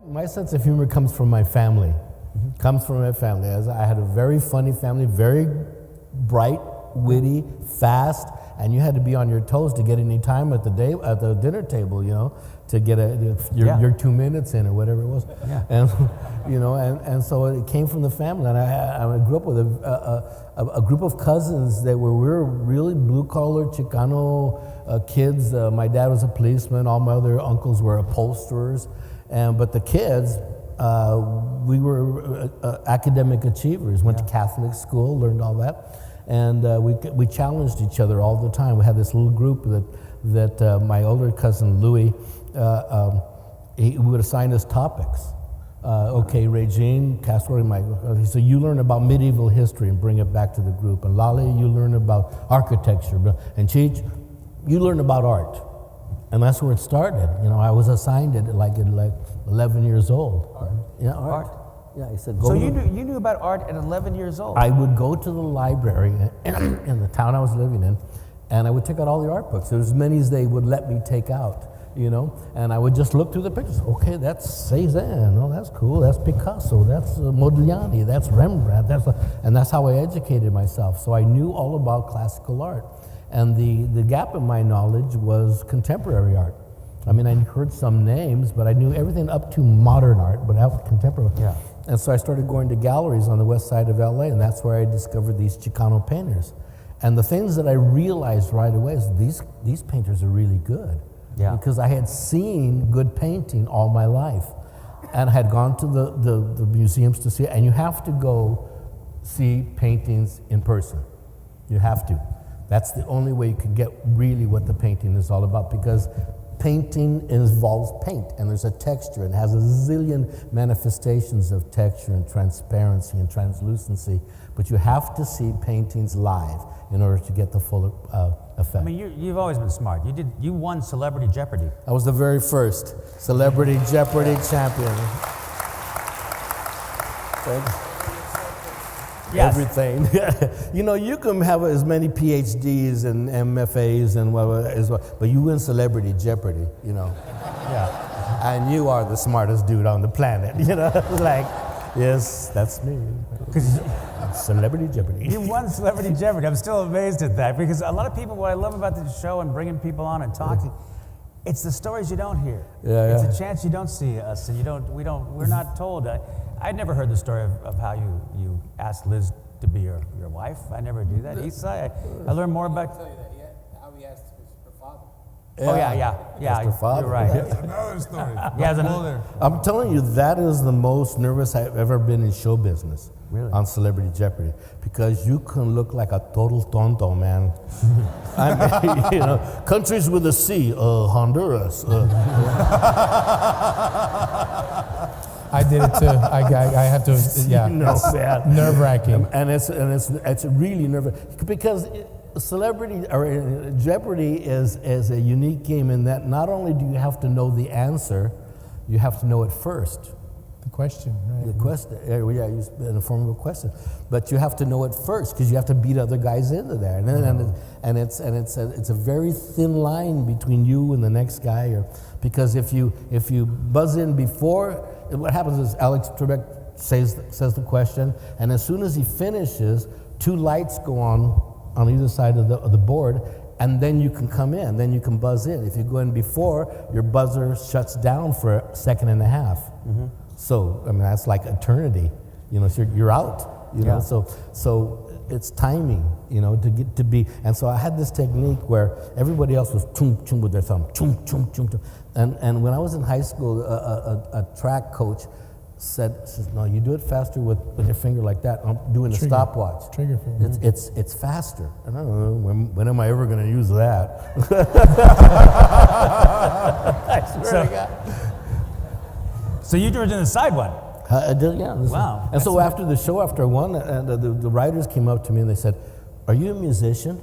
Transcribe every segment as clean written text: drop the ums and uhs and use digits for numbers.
My sense of humor comes from my family. Comes from my family. As I had a very funny family, very bright, witty, fast, and you had to be on your toes to get any time at the dinner table, to get your 2 minutes in or whatever it was. Yeah. And and so it came from the family. And I grew up with a group of cousins that we were really blue collar Chicano kids. My dad was a policeman. All my other uncles were upholsterers. But the kids, we were academic achievers, went to Catholic school, learned all that. And we challenged each other all the time. We had this little group that my older cousin Louis, he would assign us topics. Okay, Regine, Castro, he said, you learn about medieval history and bring it back to the group. And Lale, you learn about architecture. And Cheech, you learn about art. And that's where it started. I was assigned it like 11 years old. Art. Yeah, art. Yeah, he said, go. So you knew about art at 11 years old? I would go to the library in the town I was living in, and I would take out all the art books. There was as many as they would let me take out, and I would just look through the pictures. Okay, that's Cézanne. Oh, that's cool. That's Picasso. That's Modigliani. That's Rembrandt. And that's how I educated myself. So I knew all about classical art. And the gap in my knowledge was contemporary art. I mean, I heard some names, but I knew everything up to modern art, but out contemporary. Yeah. And so I started going to galleries on the west side of LA, and that's where I discovered these Chicano painters. And the things that I realized right away is these painters are really good. Yeah. Because I had seen good painting all my life. And I had gone to the museums to see it, and you have to go see paintings in person. You have to. That's the only way you can get really what the painting is all about, because painting involves paint, and there's a texture, and has a zillion manifestations of texture and transparency and translucency, but you have to see paintings live in order to get the full effect. I mean, you've always been smart. You won Celebrity Jeopardy. I was the very first Celebrity Jeopardy champion. Yes. Everything. You can have as many PhDs and MFAs and whatever, but you win Celebrity Jeopardy, Yeah. And you are the smartest dude on the planet, Like, yes, that's me. Celebrity Jeopardy. You won Celebrity Jeopardy. I'm still amazed at that, because a lot of people, what I love about the show and bringing people on and talking, it's the stories you don't hear. Yeah, it's a chance you don't see us, and we're not told. I'd never heard the story of how you asked Liz to be your wife. I never do that. I learned more about. Tell you that, how he asked her father. Yeah. Her father. You're right. That's another story. I'm telling you, that is the most nervous I've ever been in show business. Really? On Celebrity Jeopardy, because you can look like a total tonto, man. I mean, countries with a C, Honduras. I did it too. I have to. Yeah, nerve-wracking. And it's really nerve-wracking, because Celebrity or Jeopardy is a unique game in that not only do you have to know the answer, you have to know it first. The question, right? The question, in the form of a question, but you have to know it first, because you have to beat other guys into there, and it's a very thin line between you and the next guy, because if you buzz in before, what happens is Alex Trebek says the question, and as soon as he finishes, 2 lights go on either side of the board, and then you can come in, then you can buzz in. If you go in before, your buzzer shuts down for a second and a half. Mm-hmm. So, I mean, that's like eternity, so you're out, so it's timing, to get to be, and so I had this technique where everybody else was chung chung with their thumb, chung chung chung chung, and when I was in high school, a track coach says, no, you do it faster with your finger like that. I'm doing a stopwatch. Trigger finger. It's faster. And I don't know, when am I ever going to use that? I swear to God. So you were in the side one. I did, yeah. Wow. And so after the show, after I won, the writers came up to me and they said, "Are you a musician?"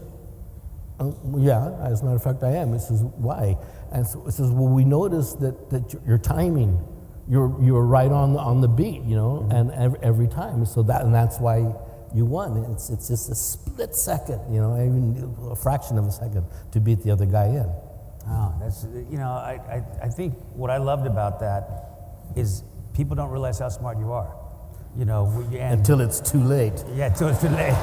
Yeah, as a matter of fact, I am. He says, "Why?" And so it says, "Well, we noticed that your timing, you're right on the beat, and every time. So that's why you won. It's just a split second, even a fraction of a second to beat the other guy in." Oh, that's I think what I loved about that is people don't realize how smart you are. You know, Until it's too late. Yeah, until it's too late.